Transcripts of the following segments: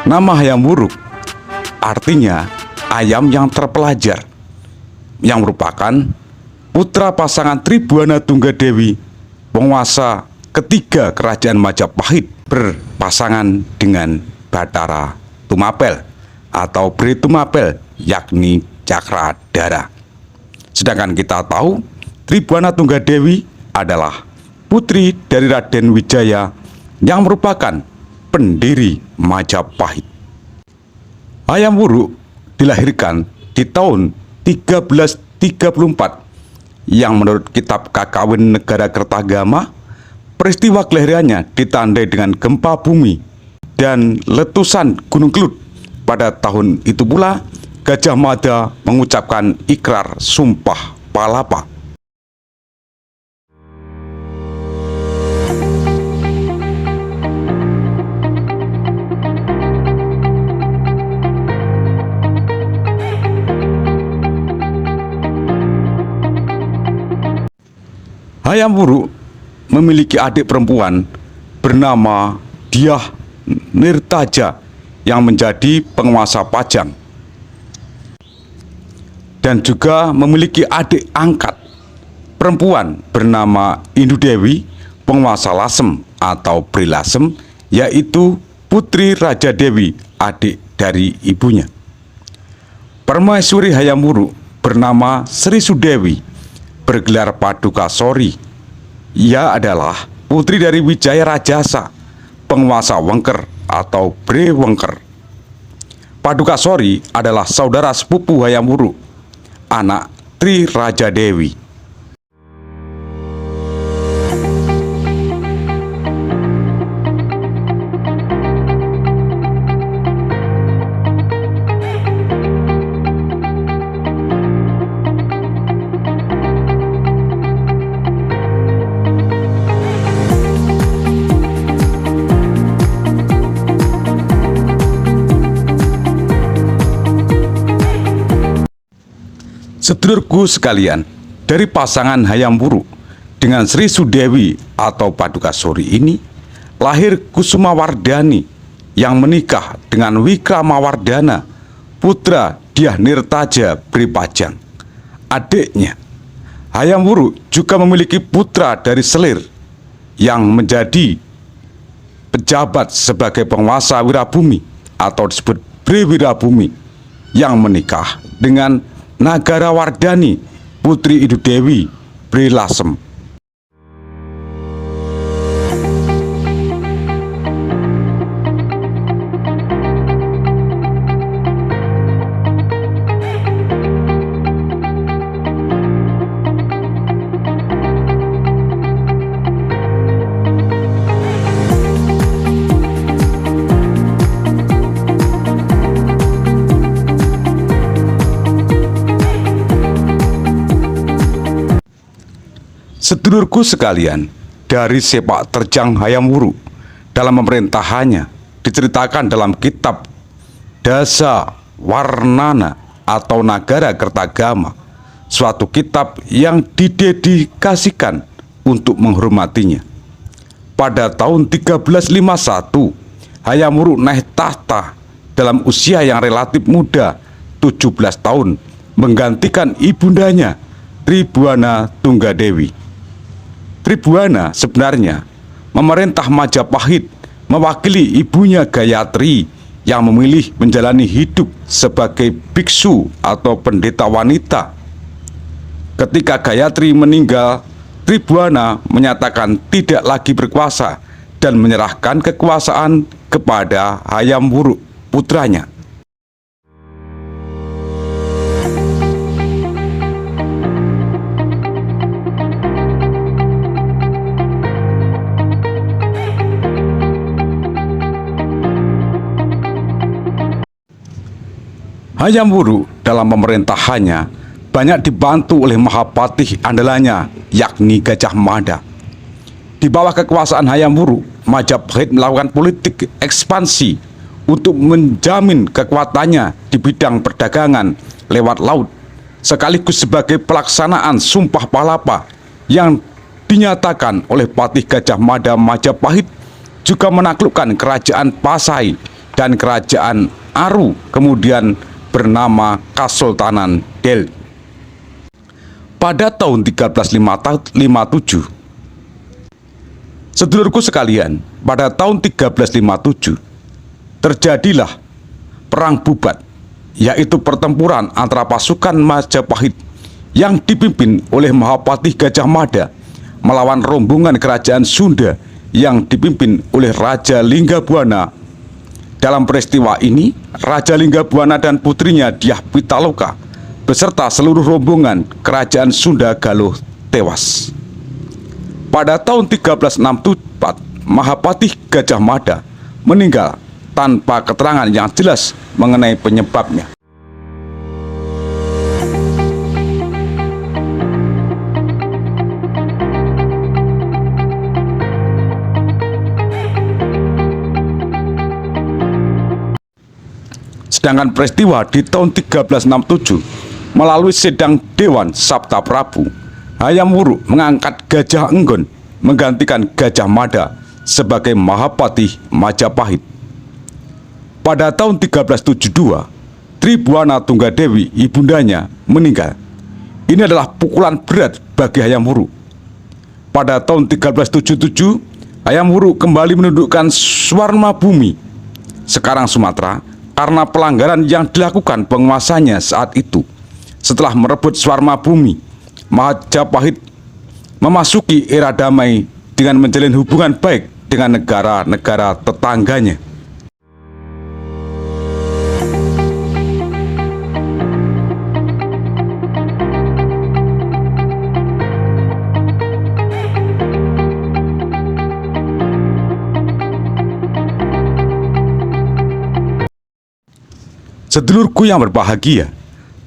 Nama Hayam Wuruk artinya ayam yang terpelajar, yang merupakan putra pasangan Tribhuwana Tunggadewi, penguasa ketiga kerajaan Majapahit, berpasangan dengan Bathara Tumapel atau Bhre Tumapel, yakni Cakradhara. Sedangkan kita tahu Tribhuwana Tunggadewi adalah putri dari Raden Wijaya yang merupakan pendiri Majapahit. Hayam Wuruk dilahirkan di tahun 1334 yang menurut kitab Kakawin Negara Kertagama, peristiwa kelahirannya ditandai dengan gempa bumi dan letusan Gunung Kelut. Pada tahun itu pula Gajah Mada mengucapkan ikrar Sumpah Palapa. Hayam Wuruk memiliki adik perempuan bernama Dyah Nirtaja yang menjadi penguasa Pajang, dan juga memiliki adik angkat perempuan bernama Indu Dewi, penguasa Lasem atau Bhre Lasem, yaitu putri Raja Dewi, adik dari ibunya. Permaisuri Hayam Wuruk bernama Sri Sudewi, bergelar Padukasori. Ia adalah putri dari Wijaya Rajasa, penguasa Wengker atau Bhre Wengker. Padukasori adalah saudara sepupu Hayam Wuruk, anak Tri Raja Dewi. Sedulurku sekalian, dari pasangan Hayam Wuruk dengan Sri Sudewi atau Padukasori ini lahir Kusumawardhani yang menikah dengan Wikramawardhana, putra Dyah Nirtaja Bhre Pajang. Adiknya, Hayam Wuruk juga memiliki putra dari Selir yang menjadi pejabat sebagai penguasa Wirabumi atau disebut Bhre Wirabumi, yang menikah dengan Nagarawardhani, putri Indu Dewi Bhre Lasem. Sedulurku sekalian, dari sepak terjang Hayam Wuruk dalam pemerintahannya diceritakan dalam kitab Dasa Warnana atau Nagara Kertagama, suatu kitab yang didedikasikan untuk menghormatinya. Pada tahun 1351, Hayam Wuruk naik tahta dalam usia yang relatif muda, 17 tahun, menggantikan ibundanya Tribhuwana Tunggadewi. Tribhuwana sebenarnya memerintah Majapahit mewakili ibunya Gayatri yang memilih menjalani hidup sebagai biksu atau pendeta wanita. Ketika Gayatri meninggal, Tribhuwana menyatakan tidak lagi berkuasa dan menyerahkan kekuasaan kepada Hayam Wuruk, putranya. Hayam Wuruk dalam pemerintahannya banyak dibantu oleh Mahapatih andalannya, yakni Gajah Mada. Di bawah kekuasaan Hayam Wuruk, Majapahit melakukan politik ekspansi untuk menjamin kekuatannya di bidang perdagangan lewat laut, sekaligus sebagai pelaksanaan Sumpah Palapa yang dinyatakan oleh Patih Gajah Mada Majapahit, juga menaklukkan kerajaan Pasai dan kerajaan Aru kemudian bernama Kesultanan Delhi. Pada tahun 1357, sedulurku sekalian, pada tahun 1357 terjadilah perang Bubat, yaitu pertempuran antara pasukan Majapahit yang dipimpin oleh Mahapatih Gajah Mada melawan rombongan kerajaan Sunda yang dipimpin oleh Raja Linggabuana. Dalam peristiwa ini, Raja Linggabuana dan putrinya Dyah Pitaloka beserta seluruh rombongan kerajaan Sunda Galuh tewas. Pada tahun 1364, Mahapatih Gajah Mada meninggal tanpa keterangan yang jelas mengenai penyebabnya. Sedangkan peristiwa di tahun 1367 melalui sidang Dewan Sabta Prabu, Hayam Wuruk mengangkat Gajah Enggon menggantikan Gajah Mada sebagai Mahapatih Majapahit. Pada tahun 1372, Tribuana Tunggadewi ibundanya meninggal. Ini adalah pukulan berat bagi Hayam Wuruk. Pada tahun 1377, Hayam Wuruk kembali menundukkan Swarma Bumi, sekarang Sumatera, karena pelanggaran yang dilakukan penguasanya saat itu. Setelah merebut Swarma Bumi, Majapahit memasuki era damai dengan menjalin hubungan baik dengan negara-negara tetangganya. Sedulurku yang berbahagia,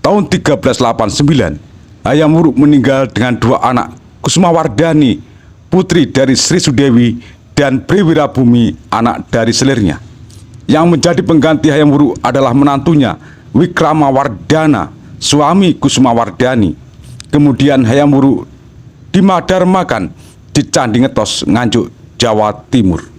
tahun 1389, Hayam Wuruk meninggal dengan dua anak, Kusumawardhani, putri dari Sri Sudewi, dan Briwirabumi, anak dari selirnya. Yang menjadi pengganti Hayam Wuruk adalah menantunya, Wikramawardhana, suami Kusumawardhani. Kemudian Hayam Wuruk dimadarmakan di Candi Ngetos, Nganjuk, Jawa Timur.